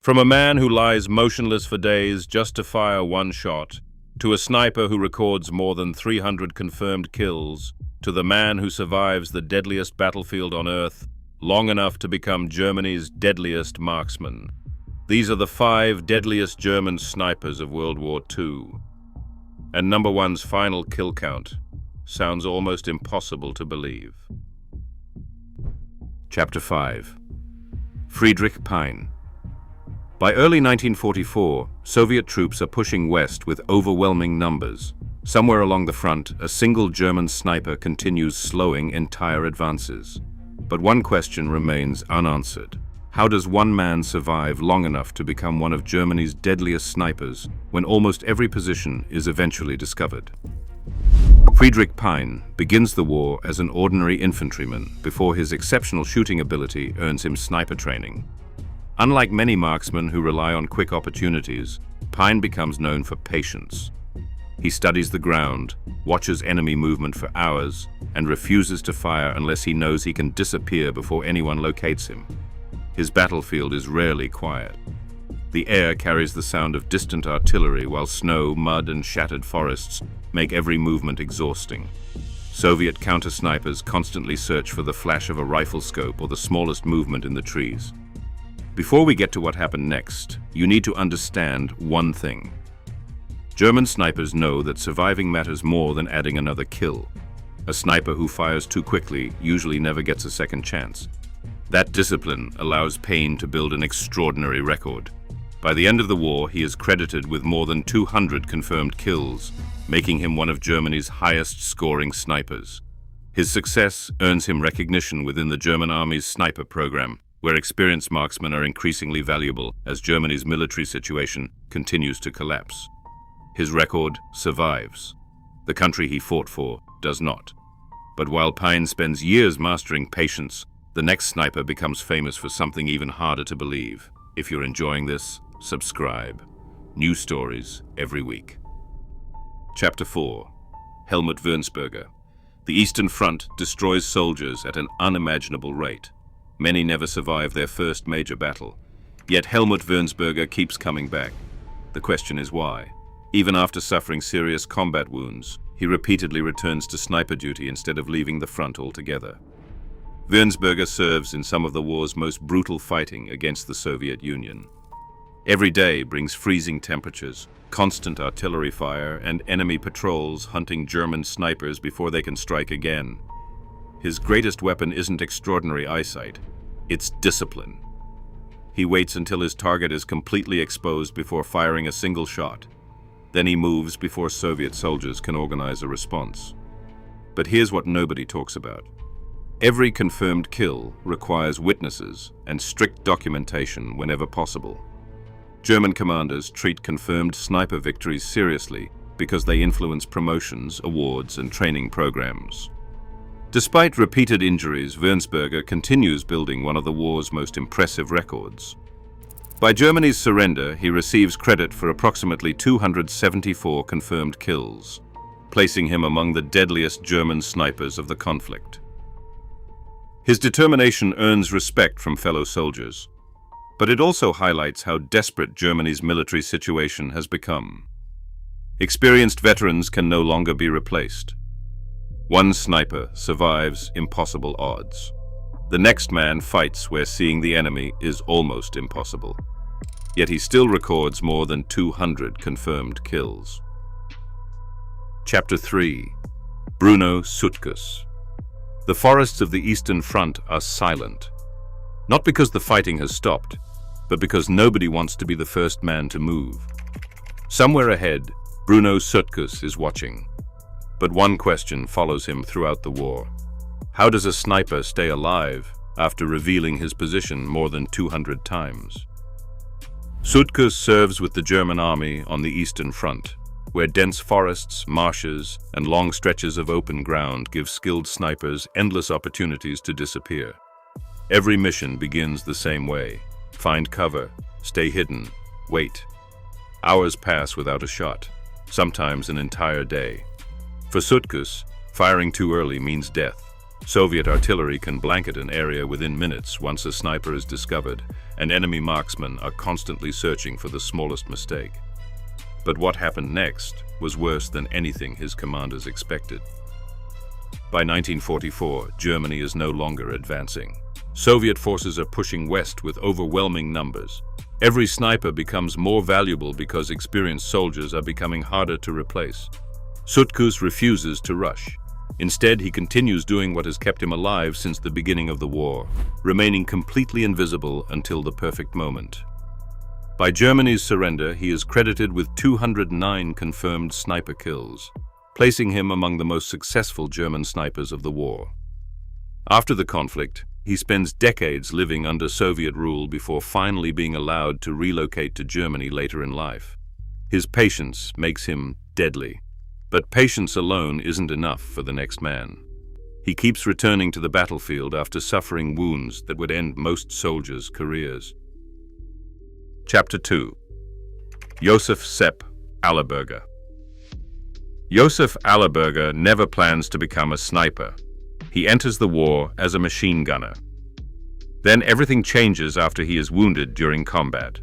From a man who lies motionless for days just to fire one shot, to a sniper who records more than 300 confirmed kills, to the man who survives the deadliest battlefield on Earth long enough to become Germany's deadliest marksman. These are the 5 deadliest German snipers of World War II. And number one's final kill count sounds almost impossible to believe. Chapter 5. Friedrich Pine. By early 1944, Soviet troops are pushing west with overwhelming numbers. Somewhere along the front, a single German sniper continues slowing entire advances. But one question remains unanswered. How does one man survive long enough to become one of Germany's deadliest snipers when almost every position is eventually discovered? Friedrich Pine begins the war as an ordinary infantryman before his exceptional shooting ability earns him sniper training. Unlike many marksmen who rely on quick opportunities, Pine becomes known for patience. He studies the ground, watches enemy movement for hours, and refuses to fire unless he knows he can disappear before anyone locates him. His battlefield is rarely quiet. The air carries the sound of distant artillery, while snow, mud, and shattered forests make every movement exhausting. Soviet counter-snipers constantly search for the flash of a rifle scope or the smallest movement in the trees. Before we get to what happened next, you need to understand one thing. German snipers know that surviving matters more than adding another kill. A sniper who fires too quickly usually never gets a second chance. That discipline allows Pine to build an extraordinary record. By the end of the war, he is credited with more than 200 confirmed kills, making him one of Germany's highest-scoring snipers. His success earns him recognition within the German Army's sniper program, where experienced marksmen are increasingly valuable as Germany's military situation continues to collapse. His record survives. The country he fought for does not. But while Pine spends years mastering patience, the next sniper becomes famous for something even harder to believe. If you're enjoying this, subscribe. New stories every week. Chapter 4. Helmut Wirnsberger. The Eastern Front destroys soldiers at an unimaginable rate. Many never survive their first major battle. Yet Helmut Wirnsberger keeps coming back. The question is why? Even after suffering serious combat wounds, he repeatedly returns to sniper duty instead of leaving the front altogether. Wirnsberger serves in some of the war's most brutal fighting against the Soviet Union. Every day brings freezing temperatures, constant artillery fire, and enemy patrols hunting German snipers before they can strike again. His greatest weapon isn't extraordinary eyesight, it's discipline. He waits until his target is completely exposed before firing a single shot. Then he moves before Soviet soldiers can organize a response. But here's what nobody talks about. Every confirmed kill requires witnesses and strict documentation whenever possible. German commanders treat confirmed sniper victories seriously because they influence promotions, awards, and training programs. Despite repeated injuries, Wirnsberger continues building one of the war's most impressive records. By Germany's surrender, he receives credit for approximately 274 confirmed kills, placing him among the deadliest German snipers of the conflict. His determination earns respect from fellow soldiers, but it also highlights how desperate Germany's military situation has become. Experienced veterans can no longer be replaced. One sniper survives impossible odds. The next man fights where seeing the enemy is almost impossible. Yet he still records more than 200 confirmed kills. Chapter 3. Bruno Sutkus. The forests of the Eastern Front are silent. Not because the fighting has stopped, but because nobody wants to be the first man to move. Somewhere ahead, Bruno Sutkus is watching. But one question follows him throughout the war. How does a sniper stay alive after revealing his position more than 200 times? Sutkus serves with the German army on the Eastern Front, where dense forests, marshes, and long stretches of open ground give skilled snipers endless opportunities to disappear. Every mission begins the same way. Find cover, stay hidden, wait. Hours pass without a shot, sometimes an entire day. For Sutkus, firing too early means death. Soviet artillery can blanket an area within minutes once a sniper is discovered, and enemy marksmen are constantly searching for the smallest mistake. But what happened next was worse than anything his commanders expected. By 1944, Germany is no longer advancing. Soviet forces are pushing west with overwhelming numbers. Every sniper becomes more valuable because experienced soldiers are becoming harder to replace. Sutkus refuses to rush. Instead, he continues doing what has kept him alive since the beginning of the war, remaining completely invisible until the perfect moment. By Germany's surrender, he is credited with 209 confirmed sniper kills, placing him among the most successful German snipers of the war. After the conflict, he spends decades living under Soviet rule before finally being allowed to relocate to Germany later in life. His patience makes him deadly. But patience alone isn't enough for the next man. He keeps returning to the battlefield after suffering wounds that would end most soldiers' careers. Chapter 2. Josef Sepp Allerberger. Josef Allerberger never plans to become a sniper. He enters the war as a machine gunner. Then everything changes after he is wounded during combat.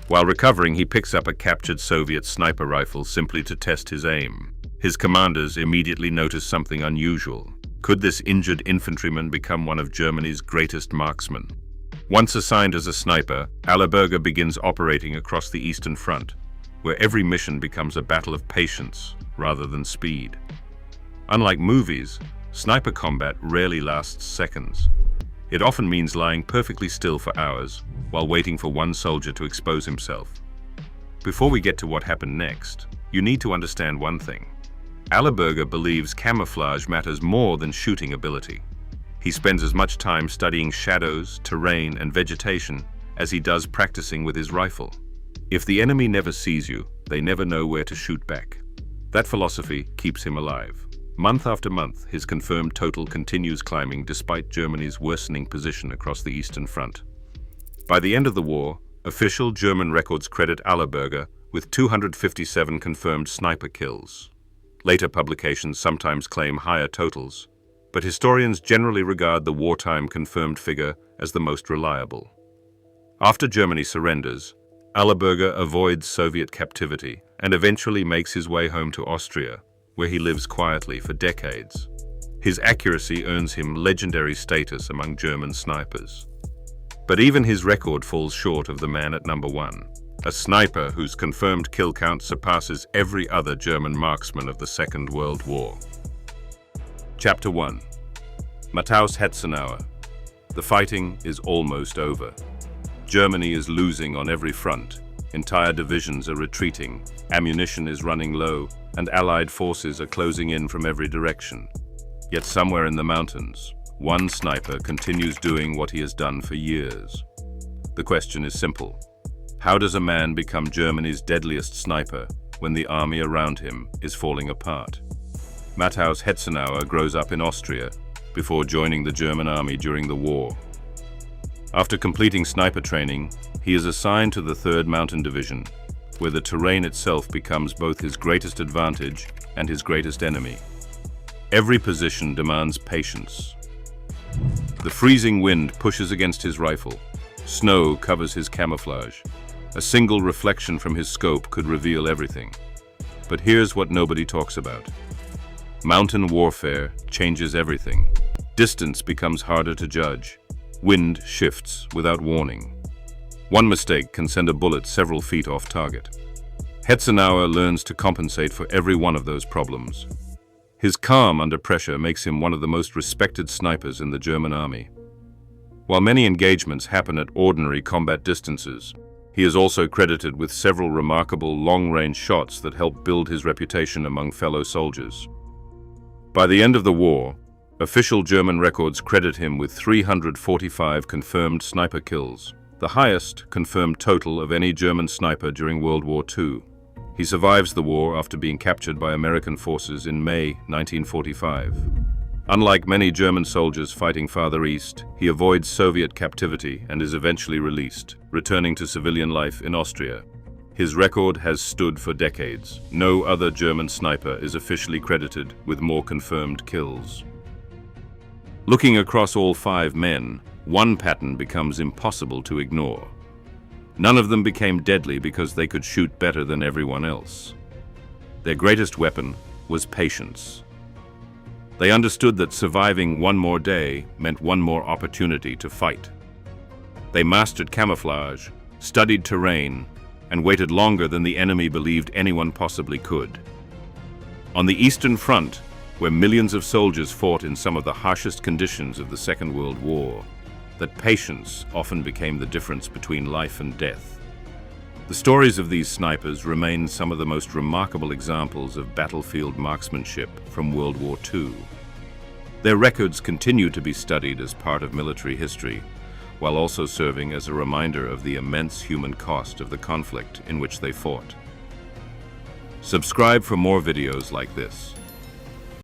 While recovering, he picks up a captured Soviet sniper rifle simply to test his aim. His commanders immediately notice something unusual. Could this injured infantryman become one of Germany's greatest marksmen? Once assigned as a sniper, Allerberger begins operating across the Eastern Front, where every mission becomes a battle of patience rather than speed. Unlike movies, sniper combat rarely lasts seconds. It often means lying perfectly still for hours while waiting for one soldier to expose himself. Before we get to what happened next, you need to understand one thing. Allerberger believes camouflage matters more than shooting ability. He spends as much time studying shadows, terrain, and vegetation as he does practicing with his rifle. If the enemy never sees you, they never know where to shoot back. That philosophy keeps him alive. Month after month, his confirmed total continues climbing despite Germany's worsening position across the Eastern Front. By the end of the war, official German records credit Allerberger with 257 confirmed sniper kills. Later publications sometimes claim higher totals, but historians generally regard the wartime confirmed figure as the most reliable. After Germany surrenders, Allerberger avoids Soviet captivity and eventually makes his way home to Austria, where he lives quietly for decades. His accuracy earns him legendary status among German snipers. But even his record falls short of the man at number one, a sniper whose confirmed kill count surpasses every other German marksman of the Second World War. Chapter 1. Matthäus Hetzenauer. The fighting is almost over. Germany is losing on every front. Entire divisions are retreating, ammunition is running low, and Allied forces are closing in from every direction. Yet somewhere in the mountains, one sniper continues doing what he has done for years. The question is simple. How does a man become Germany's deadliest sniper when the army around him is falling apart? Matthäus Hetzenauer grows up in Austria before joining the German army during the war. After completing sniper training, he is assigned to the 3rd Mountain Division, where the terrain itself becomes both his greatest advantage and his greatest enemy. Every position demands patience. The freezing wind pushes against his rifle. Snow covers his camouflage. A single reflection from his scope could reveal everything. But here's what nobody talks about. Mountain warfare changes everything. Distance becomes harder to judge. Wind shifts without warning. One mistake can send a bullet several feet off target. Hetzenauer learns to compensate for every one of those problems. His calm under pressure makes him one of the most respected snipers in the German army. While many engagements happen at ordinary combat distances, he is also credited with several remarkable long-range shots that help build his reputation among fellow soldiers. By the end of the war, official German records credit him with 345 confirmed sniper kills, the highest confirmed total of any German sniper during World War II. He survives the war after being captured by American forces in May 1945. Unlike many German soldiers fighting farther east, he avoids Soviet captivity and is eventually released, returning to civilian life in Austria. His record has stood for decades. No other German sniper is officially credited with more confirmed kills. Looking across all 5 men, one pattern becomes impossible to ignore. None of them became deadly because they could shoot better than everyone else. Their greatest weapon was patience. They understood that surviving one more day meant one more opportunity to fight. They mastered camouflage, studied terrain, and waited longer than the enemy believed anyone possibly could. On the Eastern Front, where millions of soldiers fought in some of the harshest conditions of the Second World War, that patience often became the difference between life and death. The stories of these snipers remain some of the most remarkable examples of battlefield marksmanship from World War II. Their records continue to be studied as part of military history, while also serving as a reminder of the immense human cost of the conflict in which they fought. Subscribe for more videos like this.